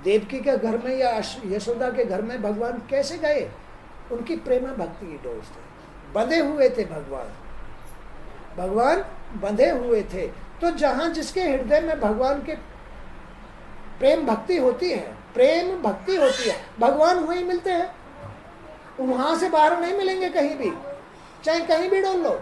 देवकी के घर में या यशोदा के घर में भगवान कैसे गए? उनकी प्रेम भक्ति की डोर से बंधे हुए थे भगवान बंधे हुए थे। तो जहां जिसके हृदय में भगवान के प्रेम भक्ति होती है, भगवान वहीं मिलते हैं, वहां से बाहर नहीं मिलेंगे कहीं भी, चाहे कहीं भी डोल लो।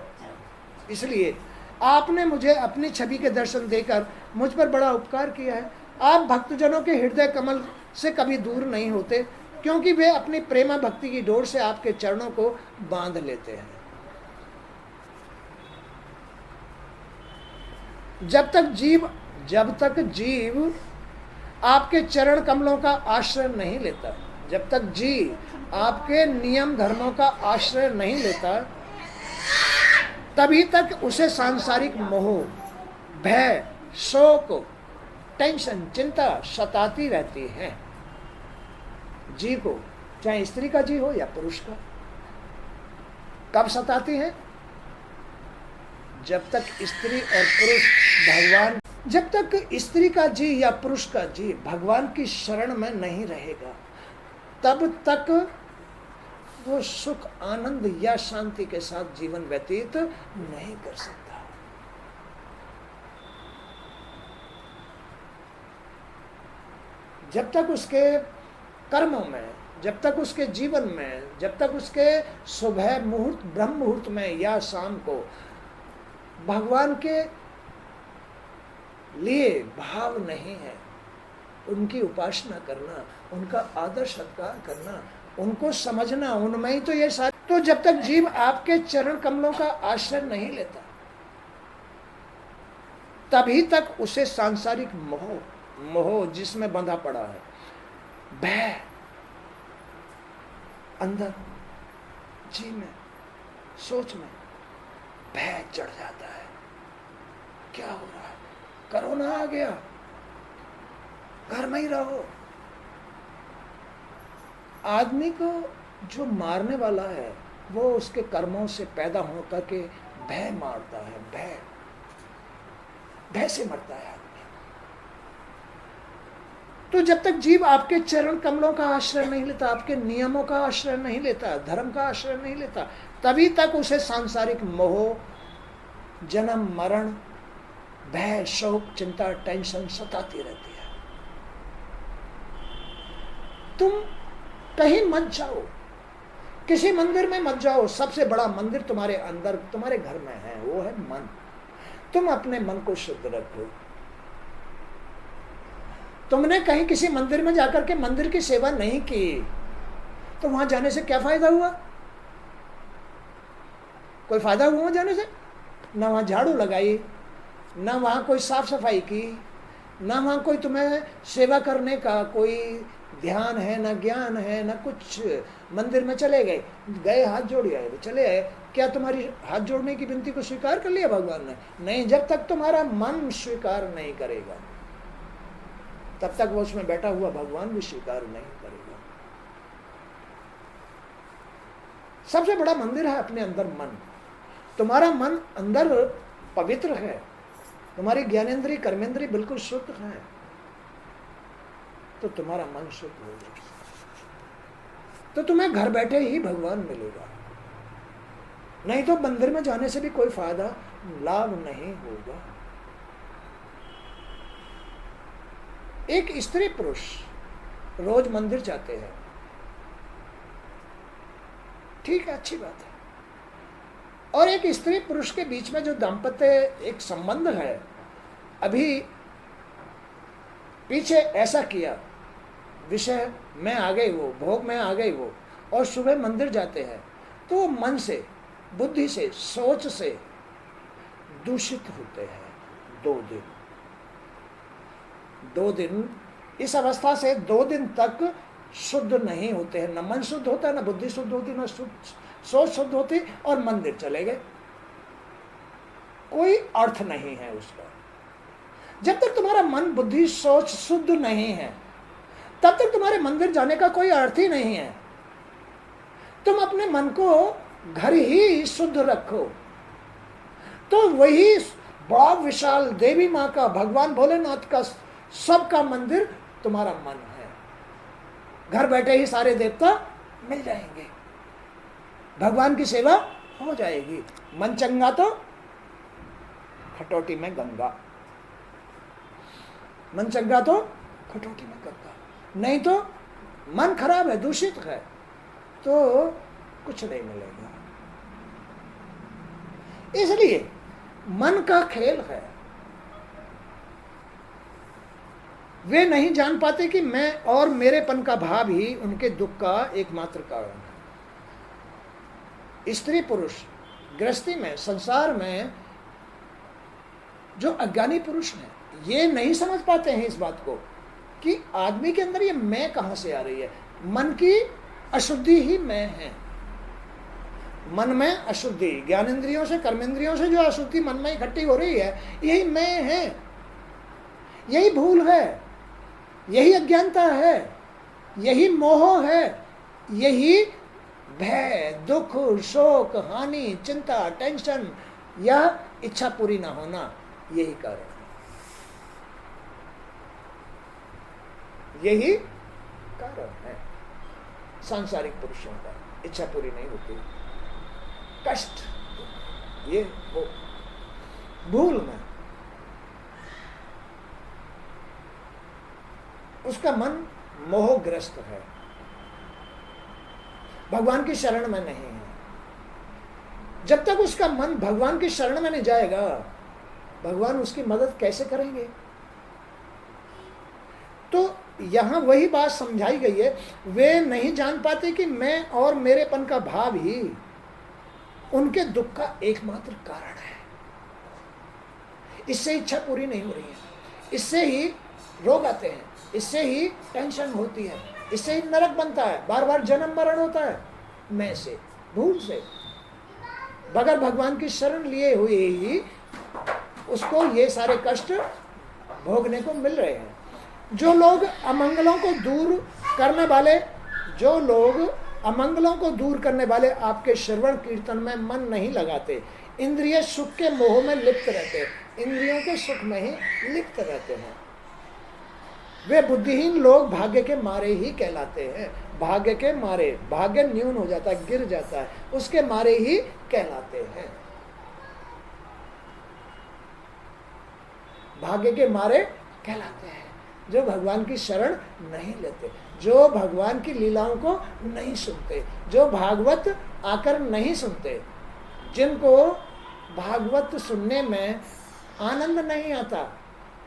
इसलिए आपने मुझे अपनी छवि के दर्शन देकर मुझ पर बड़ा उपकार किया है। आप भक्तजनों के हृदय कमल से कभी दूर नहीं होते, क्योंकि वे अपनी प्रेमा भक्ति की डोर से आपके चरणों को बांध लेते हैं। जब तक जीव आपके चरण कमलों का आश्रय नहीं लेता, जब तक जीव आपके नियम धर्मों का आश्रय नहीं लेता, तभी तक उसे सांसारिक मोह, भय, शोक, टेंशन, चिंता सताती रहती है। जी को, चाहे स्त्री का जी हो या पुरुष का। कब सताती है? जब तक स्त्री और पुरुष भगवान, जब तक स्त्री का जी या पुरुष का जी भगवान की शरण में नहीं रहेगा, तब तक वो सुख, आनंद या शांति के साथ जीवन व्यतीत नहीं कर सकता। जब तक उसके कर्मों में, जब तक उसके जीवन में, जब तक उसके सुबह मुहूर्त, ब्रह्म मुहूर्त में या शाम को भगवान के लिए भाव नहीं है, उनकी उपासना करना, उनका आदर सत्कार करना, उनको समझना, उनमें ही तो ये सारे। तो जब तक जीव आपके चरण कमलों का आश्रय नहीं लेता, तभी तक उसे सांसारिक मोह जिसमें बंधा पड़ा है, भय अंदर जी में, सोच में भय चढ़ जाता है। क्या हो रहा है? कोरोना आ गया, घर में ही रहो। आदमी को जो मारने वाला है वो उसके कर्मों से पैदा होकर के भय मारता है, भय से मरता है आदमी। तो जब तक जीव आपके चरण कमलों का आश्रय नहीं लेता, आपके नियमों का आश्रय नहीं लेता, धर्म का आश्रय नहीं लेता, तभी तक उसे सांसारिक मोह, जन्म मरण, भय, शोक, चिंता, टेंशन सताती रहती है। तुम कहीं मत जाओ, किसी मंदिर में मत जाओ। सबसे बड़ा मंदिर तुम्हारे अंदर, तुम्हारे घर में है, वो है मन। तुम अपने मन को शुद्ध रखो। तुमने कहीं किसी मंदिर में जाकर के मंदिर की सेवा नहीं की, तो वहां जाने से क्या फायदा हुआ? कोई फायदा हुआ वहां जाने से? ना वहां झाड़ू लगाई, ना वहां कोई साफ सफाई की, ना वहां कोई तुम्हें सेवा करने का कोई ध्यान है, ना ज्ञान है, ना कुछ। मंदिर में चले गए हाथ जोड़ आए, चले आए, क्या तुम्हारी हाथ जोड़ने की विनती को स्वीकार कर लिया भगवान ने? नहीं। जब तक तुम्हारा मन स्वीकार नहीं करेगा, तब तक वो उसमें बैठा हुआ भगवान भी स्वीकार नहीं करेगा। सबसे बड़ा मंदिर है अपने अंदर मन। तुम्हारा मन अंदर पवित्र है, तुम्हारी ज्ञानेंद्रिय कर्मेंद्रिय बिल्कुल शुद्ध है, तो तुम्हारा मन शुद्ध होगा, तो तुम्हें घर बैठे ही भगवान मिलेगा। नहीं तो मंदिर में जाने से भी कोई फायदा, लाभ नहीं होगा। एक स्त्री पुरुष रोज मंदिर जाते हैं, ठीक है, अच्छी बात है। और एक स्त्री पुरुष के बीच में जो दाम्पत्य एक संबंध है, अभी पीछे ऐसा किया, विषय में आ गई वो, भोग में आ गई वो, और सुबह मंदिर जाते हैं, तो वो मन से, बुद्धि से, सोच से दूषित होते हैं। 2 दिन इस अवस्था से 2 दिन तक शुद्ध नहीं होते हैं। न मन शुद्ध होता है, न बुद्धि शुद्ध होती, न सोच शुद्ध होती, और मंदिर चले गए। कोई अर्थ नहीं है उसका। जब तक तुम्हारा मन बुद्धि सोच शुद्ध नहीं है तब तक तुम्हारे मंदिर जाने का कोई अर्थ ही नहीं है। तुम अपने मन को घर ही शुद्ध रखो तो वही बड़ा विशाल देवी माँ का, भगवान भोलेनाथ का, सबका मंदिर तुम्हारा मन है। घर बैठे ही सारे देवता मिल जाएंगे, भगवान की सेवा हो जाएगी। मन चंगा तो खटोटी में गंगा, मन चंगा तो खटोटी में गंगा, नहीं तो मन खराब है, दूषित है तो कुछ नहीं मिलेगा। इसलिए मन का खेल है। वे नहीं जान पाते कि मैं और मेरेपन का भाव ही उनके दुख का एकमात्र कारण है। स्त्री पुरुष गृहस्थी में, संसार में जो अज्ञानी पुरुष हैं ये नहीं समझ पाते हैं इस बात को कि आदमी के अंदर ये मैं कहां से आ रही है। मन की अशुद्धि ही मैं है। मन में अशुद्धि, ज्ञानेंद्रियों से, कर्मेंद्रियों से जो अशुद्धि मन में इकट्ठी हो रही है, यही मैं है, यही भूल है, यही अज्ञानता है, यही मोह है, यही भय, दुख, शोक, हानि, चिंता, टेंशन, यह इच्छा पूरी ना होना, यही कारण है। यही कारण है सांसारिक पुरुषों का, इच्छा पूरी नहीं होती, कष्ट, ये वो भूल में उसका मन मोहग्रस्त है, भगवान की शरण में नहीं है। जब तक उसका मन भगवान की शरण में नहीं जाएगा, भगवान उसकी मदद कैसे करेंगे? तो यहां वही बात समझाई गई है। वे नहीं जान पाते कि मैं और मेरेपन का भाव ही उनके दुख का एकमात्र कारण है। इससे इच्छा पूरी नहीं हो रही है, इससे ही रोग आते हैं, इससे ही टेंशन होती है, इससे ही नरक बनता है, बार बार जन्म मरण होता है, मैं से, भूल से। बगैर भगवान की शरण लिए हुए ही उसको ये सारे कष्ट भोगने को मिल रहे हैं। जो लोग अमंगलों को दूर करने वाले, जो लोग अमंगलों को दूर करने वाले आपके श्रवण कीर्तन में मन नहीं लगाते, इंद्रिय सुख के मोह में लिप्त रहते, इंद्रियों के सुख में ही लिप्त रहते हैं, वे बुद्धिहीन लोग भाग्य के मारे ही कहलाते हैं। भाग्य के मारे, भाग्य न्यून हो जाता है, गिर जाता है, उसके मारे ही कहलाते हैं। भाग्य के मारे कहलाते हैं जो भगवान की शरण नहीं लेते, जो भगवान की लीलाओं को नहीं सुनते, जो भागवत आकर नहीं सुनते, जिनको भागवत सुनने में आनंद नहीं आता,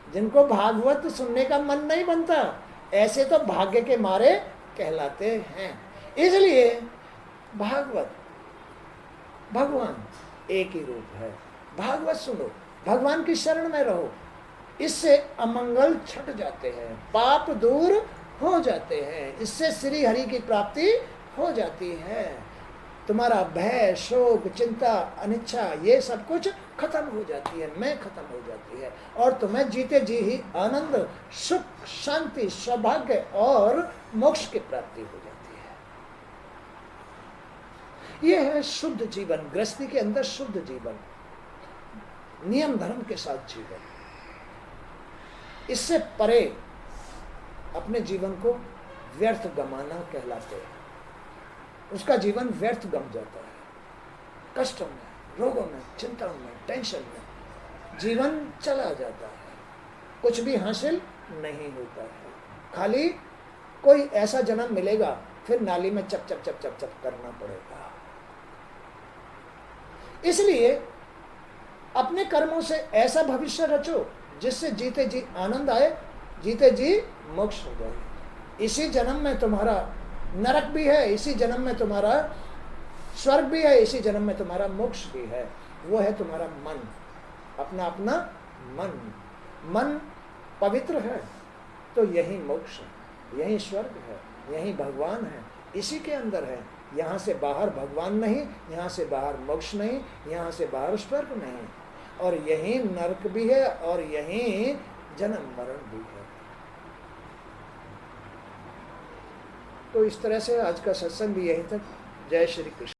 जिनको भागवत सुनने का मन नहीं बनता, ऐसे तो भाग्य के मारे कहलाते हैं। इसलिए भागवत, भगवान एक ही रूप है। भागवत सुनो, भगवान की शरण में रहो, इससे अमंगल छट जाते हैं, पाप दूर हो जाते हैं, इससे श्री हरि की प्राप्ति हो जाती है। तुम्हारा भय, शोक, चिंता, अनिच्छा, ये सब कुछ खत्म हो जाती है, मैं खत्म हो जाती है, और तुम्हें जीते जी ही आनंद, सुख, शांति, सौभाग्य और मोक्ष की प्राप्ति हो जाती है। यह है शुद्ध जीवन, गृहस्थी के अंदर शुद्ध जीवन, नियम धर्म के साथ जीवन। इससे परे अपने जीवन को व्यर्थ गमाना कहलाते हैं। उसका जीवन व्यर्थ गम जाता है, कष्टों में, रोगों में, चिंताओं में, टेंशन में जीवन चला जाता है, कुछ भी हासिल नहीं होता है। खाली कोई ऐसा जन्म मिलेगा, फिर नाली में चप चप चप चप चप करना पड़ेगा। इसलिए अपने कर्मों से ऐसा भविष्य रचो जिससे जीते जी आनंद आए, जीते जी मोक्ष हो जाए। इसी जन्म में तुम्हारा नरक भी है, इसी जन्म में तुम्हारा स्वर्ग भी है, इसी जन्म में तुम्हारा मोक्ष भी है। वो है तुम्हारा मन, अपना अपना मन। मन पवित्र है तो यही मोक्ष है, यही स्वर्ग है, यही भगवान है, इसी के अंदर है। यहाँ से बाहर भगवान नहीं, यहाँ से बाहर मोक्ष नहीं, यहाँ से बाहर स्वर्ग नहीं। और यही नरक भी है और यही जन्म मरण भी है। तो इस तरह से आज का सत्संग भी यहीं तक। जय श्री कृष्ण।